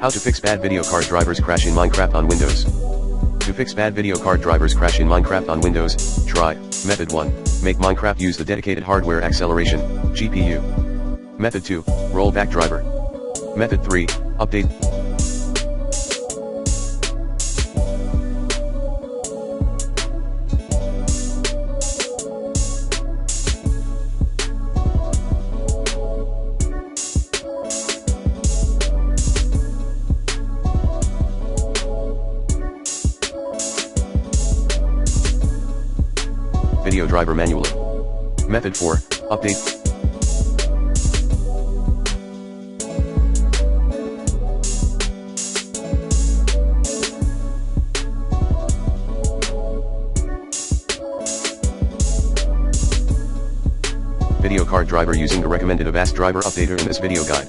How to fix bad video card drivers crash in Minecraft on Windows. To fix bad video card drivers crash in Minecraft on Windows, try Method 1. Make Minecraft use the dedicated hardware acceleration, GPU. Method 2. Roll back driver. Method 3. Update. Video driver manually. Method 4. Update. Video card driver using the recommended Avast driver updater in this video guide.